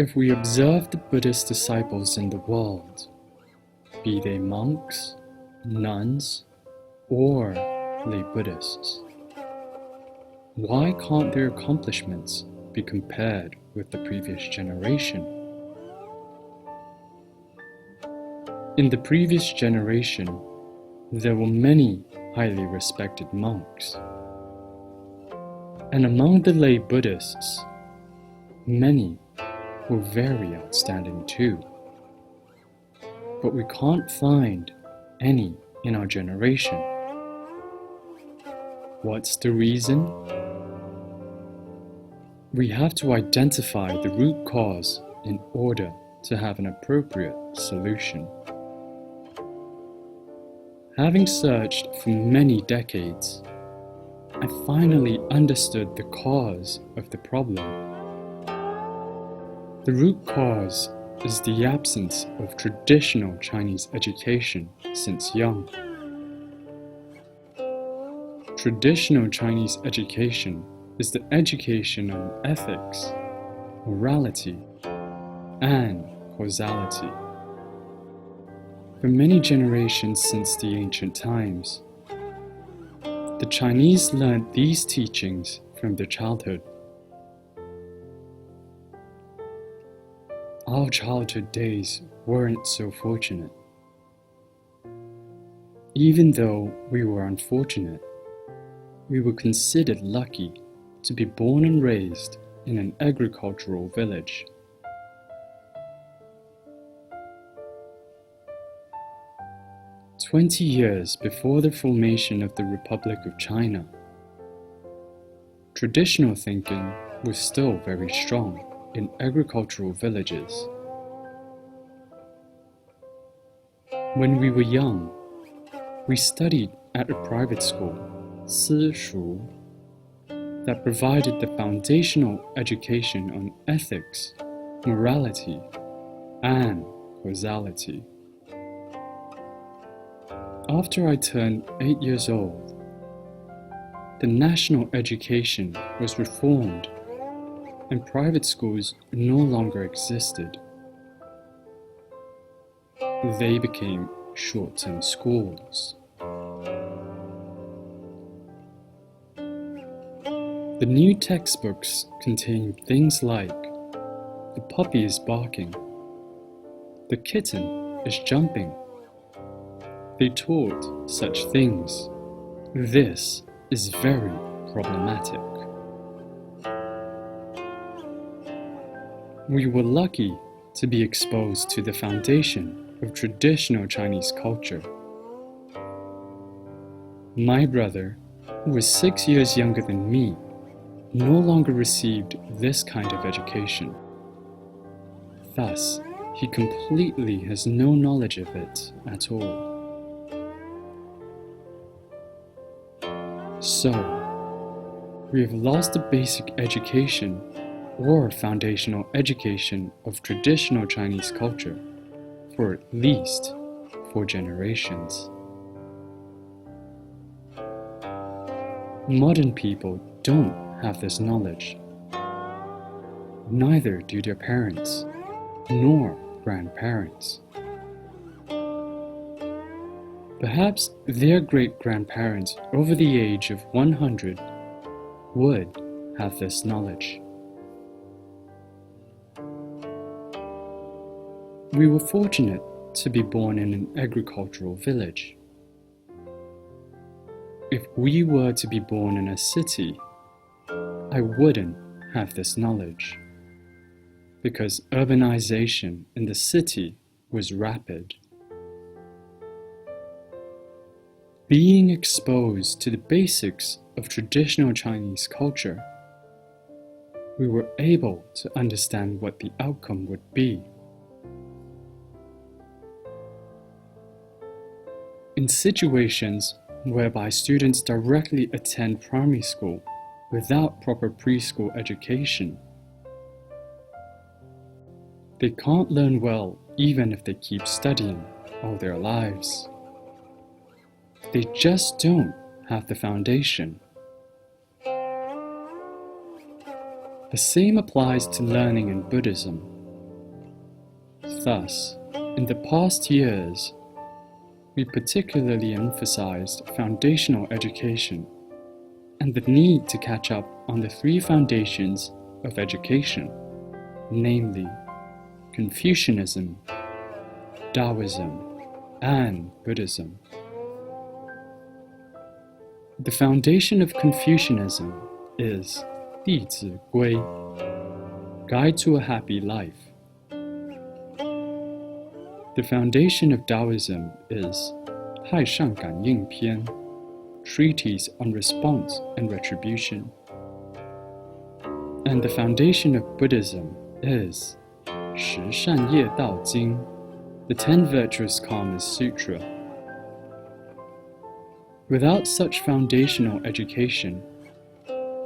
If we observe the Buddhist disciples in the world, be they monks, nuns, or lay Buddhists, why can't their accomplishments be compared with the previous generation? In the previous generation, there were many highly respected monks. And among the lay Buddhists, many were very outstanding too. But we can't find any in our generation. What's the reason? We have to identify the root cause in order to have an appropriate solution. Having searched for many decades, I finally understood the cause of the problem. The root cause is the absence of traditional Chinese education since young. Traditional Chinese education is the education on ethics, morality, and causality. For many generations since the ancient times, the Chinese learned these teachings from their childhood. Our childhood days weren't so fortunate. Even though we were unfortunate, we were considered lucky to be born and raised in an agricultural village. "20 years before the formation of the Republic of China, traditional thinking was still very strong in agricultural villages. When we were young, we studied at a private school, Sishu, that provided the foundational education on ethics, morality, and causality. After I turned 8 years old, the national education was reformed and private schools no longer existed. They became short-term schools. The new textbooks contain things like, the puppy is barking, the kitten is jumping. They taught such things. This is very problematic. We were lucky to be exposed to the foundation of traditional Chinese culture. My brother, who was 6 years younger than me, no longer received this kind of education. Thus, he completely has no knowledge of it at all. So, we have lost the basic education or foundational education of traditional Chinese culture for at least 4 generations. Modern people don't have this knowledge. Neither do their parents, nor grandparents. Perhaps their great-grandparents over the age of 100 would have this knowledge. We were fortunate to be born in an agricultural village. If we were to be born in a city, I wouldn't have this knowledge, because urbanization in the city was rapid. Being exposed to the basics of traditional Chinese culture, we were able to understand what the outcome would be. In situations whereby students directly attend primary school without proper preschool education, they can't learn well even if they keep studying all their lives. They just don't have the foundation. The same applies to learning in Buddhism. Thus, in the past years, we particularly emphasized foundational education and the need to catch up on the three foundations of education, namely Confucianism, Taoism, and Buddhism. The foundation of Confucianism is 弟子规, Guide to a Happy Life. The foundation of Taoism is 太上感应篇, Treatise on Response and Retribution. And the foundation of Buddhism is 十善业道经, the 10 Virtuous Karmas Sutra. Without such foundational education,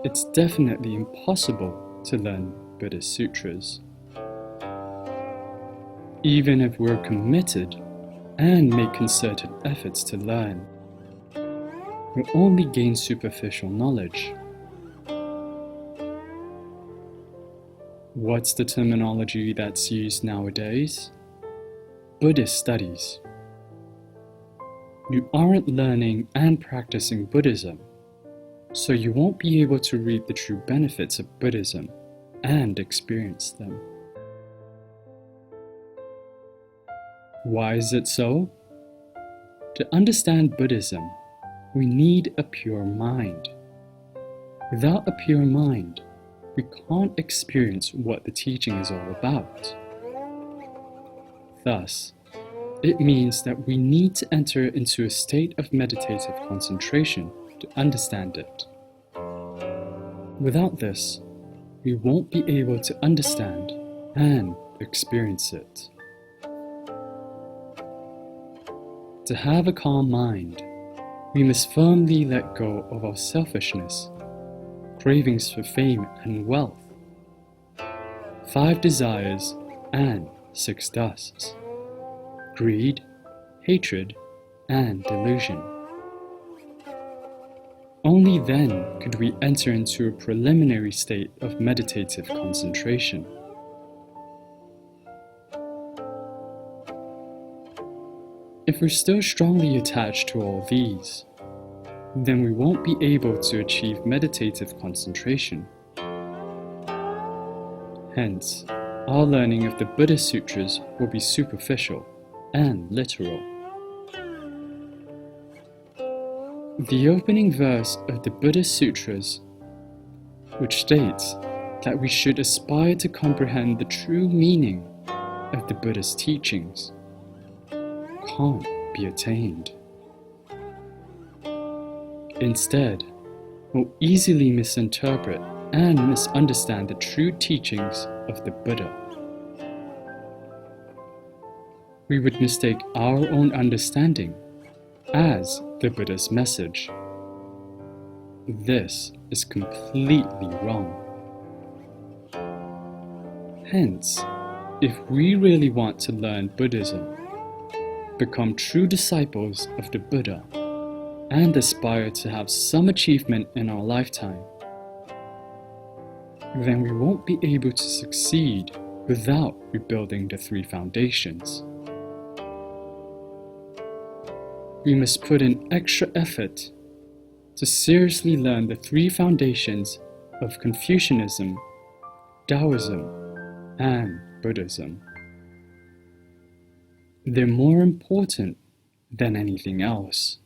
it's definitely impossible to learn Buddhist sutras. Even if we're committed and make concerted efforts to learn, we'll only gain superficial knowledge. What's the terminology that's used nowadays? Buddhist studies. You aren't learning and practicing Buddhism, so you won't be able to reap the true benefits of Buddhism and experience them. Why is it so? To understand Buddhism, we need a pure mind. Without a pure mind, we can't experience what the teaching is all about. Thus, it means that we need to enter into a state of meditative concentration to understand it. Without this, we won't be able to understand and experience it. To have a calm mind, we must firmly let go of our selfishness, cravings for fame and wealth, 5 desires and 6 dusts, greed, hatred, and delusion. Only then could we enter into a preliminary state of meditative concentration. If we're still strongly attached to all these, then we won't be able to achieve meditative concentration. Hence, our learning of the Buddhist sutras will be superficial and literal. The opening verse of the Buddhist sutras, which states that we should aspire to comprehend the true meaning of the Buddhist teachings, can't be attained. Instead, we'll easily misinterpret and misunderstand the true teachings of the Buddha. We would mistake our own understanding as the Buddha's message. This is completely wrong. Hence, if we really want to learn Buddhism, become true disciples of the Buddha, and aspire to have some achievement in our lifetime, then we won't be able to succeed without rebuilding the 3 foundations. We must put in extra effort to seriously learn the 3 foundations of Confucianism, Taoism, and Buddhism. They're more important than anything else.